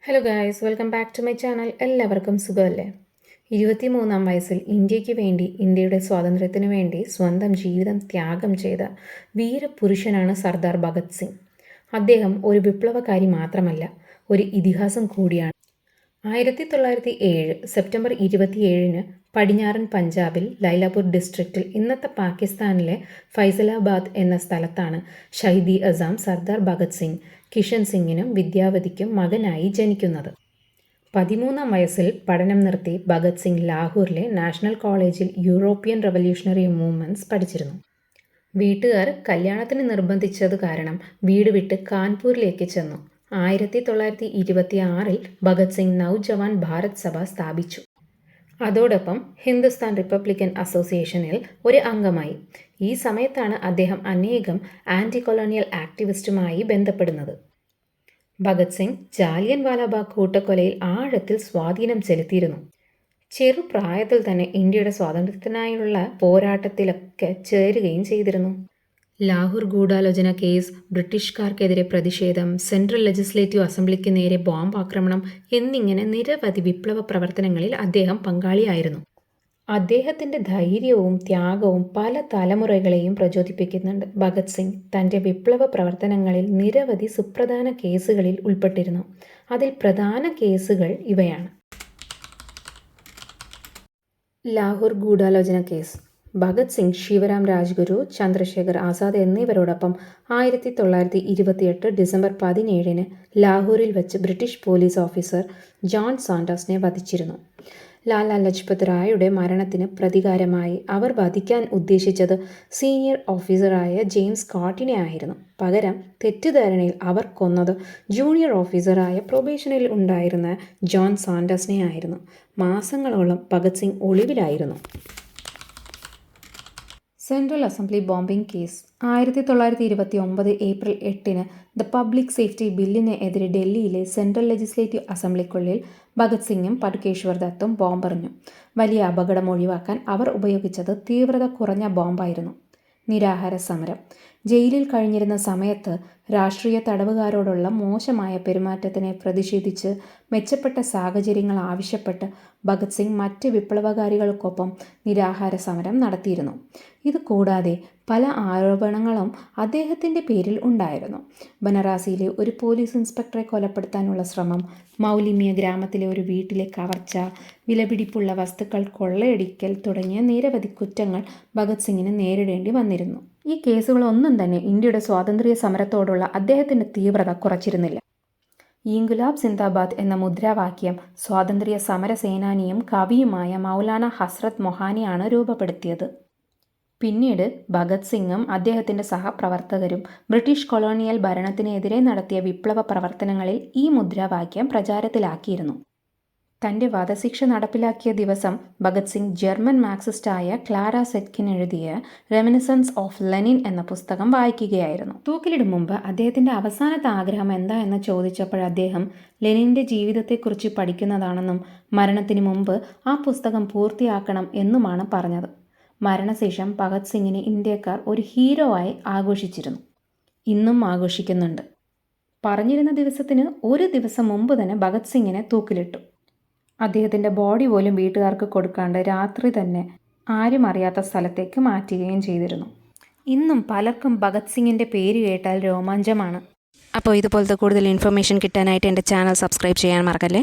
Hello guys, welcome back to my channel. എല്ലാവർക്കും സുഖമല്ലേ? 23-ാം വയസ്സിൽ ഇന്ത്യക്ക് വേണ്ടി, ഇന്ത്യയുടെ സ്വാതന്ത്ര്യത്തിനു വേണ്ടി സ്വന്തം ജീവിതം ത്യാഗം ചെയ്ത വീരപുരുഷനാണ് സർദാർ ഭഗത് സിംഗ്. അദ്ദേഹം ഒരു വിപ്ലവകാരി മാത്രമല്ല, ഒരു ഇതിഹാസം കൂടിയാണ്. 1907 സെപ്റ്റംബർ 27-ന് പടിഞ്ഞാറൻ പഞ്ചാബിൽ ലൈലാപൂർ ഡിസ്ട്രിക്റ്റിൽ ഇന്നത്തെ പാകിസ്ഥാനിലെ ഫൈസലാബാദ് എന്ന സ്ഥലത്താണ് ഷഹീദ് അസാം സർദാർ ഭഗത് സിംഗ് കിഷൻ സിംഗിനും വിദ്യാവതിക്കും മകനായി ജനിക്കുന്നത്. 13-ാം വയസ്സിൽ പഠനം നിർത്തി ഭഗത് സിംഗ് ലാഹോറിലെ നാഷണൽ കോളേജിൽ യൂറോപ്യൻ റവല്യൂഷണറി മൂവ്മെൻറ്റ്സ് പഠിച്ചിരുന്നു. വീട്ടുകാർ കല്യാണത്തിന് നിർബന്ധിച്ചത് കാരണം വീട് വിട്ട് കാൺപൂരിലേക്ക് ചെന്നു. 1926-ൽ ഭഗത് സിംഗ് നവജവാൻ ഭാരത് സഭ സ്ഥാപിച്ചു. അതോടൊപ്പം ഹിന്ദുസ്ഥാൻ റിപ്പബ്ലിക്കൻ അസോസിയേഷനിൽ ഒരു അംഗമായി. ഈ സമയത്താണ് അദ്ദേഹം അനേകം ആൻറ്റി കൊളോണിയൽ ആക്ടിവിസ്റ്റുമായി ബന്ധപ്പെടുന്നത്. ഭഗത് സിംഗ് ജാലിയൻ വാലാബാഗ് കൂട്ടക്കൊലയിൽ ആഴത്തിൽ സ്വാധീനം ചെലുത്തിയിരുന്നു. ചെറുപ്രായത്തിൽ തന്നെ ഇന്ത്യയുടെ സ്വാതന്ത്ര്യത്തിനായുള്ള പോരാട്ടത്തിലൊക്കെ ചേരുകയും ചെയ്തിരുന്നു. ലാഹോർ ഗൂഢാലോചന കേസ്, ബ്രിട്ടീഷുകാർക്കെതിരെ പ്രതിഷേധം, സെൻട്രൽ ലെജിസ്ലേറ്റീവ് അസംബ്ലിക്ക് നേരെ ബോംബ് ആക്രമണം എന്നിങ്ങനെ നിരവധി വിപ്ലവ പ്രവർത്തനങ്ങളിൽ അദ്ദേഹം പങ്കാളിയായിരുന്നു. അദ്ദേഹത്തിൻ്റെ ധൈര്യവും ത്യാഗവും പല തലമുറകളെയും പ്രചോദിപ്പിക്കുന്നുണ്ട്. ഭഗത് സിംഗ് തൻ്റെ വിപ്ലവ പ്രവർത്തനങ്ങളിൽ നിരവധി സുപ്രധാന കേസുകളിൽ ഉൾപ്പെട്ടിരുന്നു. അതിൽ പ്രധാന കേസുകൾ ഇവയാണ്. ലാഹോർ ഗൂഢാലോചന കേസ്. ഭഗത് സിംഗ്, ശിവറാം രാജ്ഗുരു, ചന്ദ്രശേഖർ ആസാദ് എന്നിവരോടൊപ്പം 1928 ഡിസംബർ 17-ന് ലാഹോറിൽ വെച്ച് British police officer John സാൻഡേഴ്സിനെ വധിച്ചിരുന്നു. Lala Lajpat റായിയുടെ മരണത്തിന് പ്രതികാരമായി അവർ വധിക്കാൻ ഉദ്ദേശിച്ചത് സീനിയർ ഓഫീസറായ ജെയിംസ് സ്കോട്ടിനെ ആയിരുന്നു. പകരം തെറ്റിദ്ധാരണയിൽ അവർ കൊന്നത് ജൂനിയർ ഓഫീസറായ പ്രൊബേഷനിൽ ഉണ്ടായിരുന്ന ജോൺ സാൻഡേഴ്സിനെ ആയിരുന്നു. മാസങ്ങളോളം ഭഗത് സിംഗ് ഒളിവിലായിരുന്നു. Central assembly bombing case. 1929 April 8-ന് ദ പബ്ലിക് സേഫ്റ്റി ബില്ലിന് എതിരെ ഡൽഹിയിലെ സെൻട്രൽ ലെജിസ്ലേറ്റീവ് അസംബ്ലിക്കുള്ളിൽ ഭഗത് സിംഗും പടുകേശ്വർ ദത്തും ബോംബെറിഞ്ഞു. വലിയ അപകടം ഒഴിവാക്കാൻ അവർ ഉപയോഗിച്ചത് തീവ്രത കുറഞ്ഞ ബോംബായിരുന്നു. നിരാഹാര സമരം. ജയിലിൽ കഴിഞ്ഞിരുന്ന സമയത്ത് രാഷ്ട്രീയ തടവുകാരോടുള്ള മോശമായ പെരുമാറ്റത്തിനെ പ്രതിഷേധിച്ച് മെച്ചപ്പെട്ട സാഹചര്യങ്ങൾ ആവശ്യപ്പെട്ട് ഭഗത് സിംഗ് മറ്റ് വിപ്ലവകാരികൾക്കൊപ്പം നിരാഹാര സമരം നടത്തിയിരുന്നു. ഇത് കൂടാതെ പല ആരോപണങ്ങളും അദ്ദേഹത്തിൻ്റെ പേരിൽ ഉണ്ടായിരുന്നു. ബനാറസിയിലെ ഒരു പോലീസ് ഇൻസ്പെക്ടറെ കൊലപ്പെടുത്താനുള്ള ശ്രമം, മൗലിമിയ ഗ്രാമത്തിലെ ഒരു വീട്ടിലെ കവർച്ച, വിലപിടിപ്പുള്ള വസ്തുക്കൾ കൊള്ളയടിക്കൽ തുടങ്ങിയ നിരവധി കുറ്റങ്ങൾ ഭഗത് സിംഗിന് നേരിടേണ്ടി വന്നിരുന്നു. ഈ കേസുകളൊന്നും തന്നെ ഇന്ത്യയുടെ സ്വാതന്ത്ര്യ സമരത്തോടുള്ള അദ്ദേഹത്തിൻ്റെ തീവ്രത കുറച്ചിരുന്നില്ല. ഇൻകുലാബ് സിന്ദാബാദ് എന്ന മുദ്രാവാക്യം സ്വാതന്ത്ര്യ സമര സേനാനിയും കവിയുമായ മൗലാന ഹസ്രത്ത് മൊഹാനിയാണ് രൂപപ്പെടുത്തിയത്. പിന്നീട് ഭഗത് സിംഗും അദ്ദേഹത്തിൻ്റെ സഹപ്രവർത്തകരും ബ്രിട്ടീഷ് കൊളോണിയൽ ഭരണത്തിനെതിരെ നടത്തിയ വിപ്ലവ പ്രവർത്തനങ്ങളിൽ ഈ മുദ്രാവാക്യം പ്രചാരത്തിലാക്കിയിരുന്നു. തൻ്റെ വധശിക്ഷ നടപ്പിലാക്കിയ ദിവസം ഭഗത് സിംഗ് ജർമ്മൻ മാർക്സിസ്റ്റായ ക്ലാര സെറ്റ്കിൻ എഴുതിയ റെമിനിസൻസ് ഓഫ് ലെനിൻ എന്ന പുസ്തകം വായിക്കുകയായിരുന്നു. തൂക്കിലിടും മുമ്പ് അദ്ദേഹത്തിൻ്റെ അവസാനത്തെ ആഗ്രഹം എന്താ എന്ന് ചോദിച്ചപ്പോൾ അദ്ദേഹം ലെനിൻ്റെ ജീവിതത്തെക്കുറിച്ച് പഠിക്കുന്നതാണെന്നും മരണത്തിന് മുമ്പ് ആ പുസ്തകം പൂർത്തിയാക്കണം എന്നുമാണ് പറഞ്ഞത്. മരണശേഷം ഭഗത് സിംഗിനെ ഇന്ത്യക്കാർ ഒരു ഹീറോ ആയി ആഘോഷിച്ചിരുന്നു. ഇന്നും ആഘോഷിക്കുന്നുണ്ട്. പറഞ്ഞിരുന്ന ദിവസത്തിന് ഒരു ദിവസം മുമ്പ് തന്നെ ഭഗത് സിംഗിനെ തൂക്കിലിട്ടു. അദ്ദേഹത്തിൻ്റെ ബോഡി പോലും വീട്ടുകാർക്ക് കൊടുക്കാണ്ട് രാത്രി തന്നെ ആരും അറിയാത്ത സ്ഥലത്തേക്ക് മാറ്റുകയും ചെയ്തിരുന്നു. ഇന്നും പലർക്കും ഭഗത് സിംഗിൻ്റെ പേര് കേട്ടാൽ രോമാഞ്ചമാണ്. അപ്പോൾ ഇതുപോലത്തെ കൂടുതൽ ഇൻഫർമേഷൻ കിട്ടാനായിട്ട് എൻ്റെ ചാനൽ സബ്സ്ക്രൈബ് ചെയ്യാൻ മറക്കല്ലേ.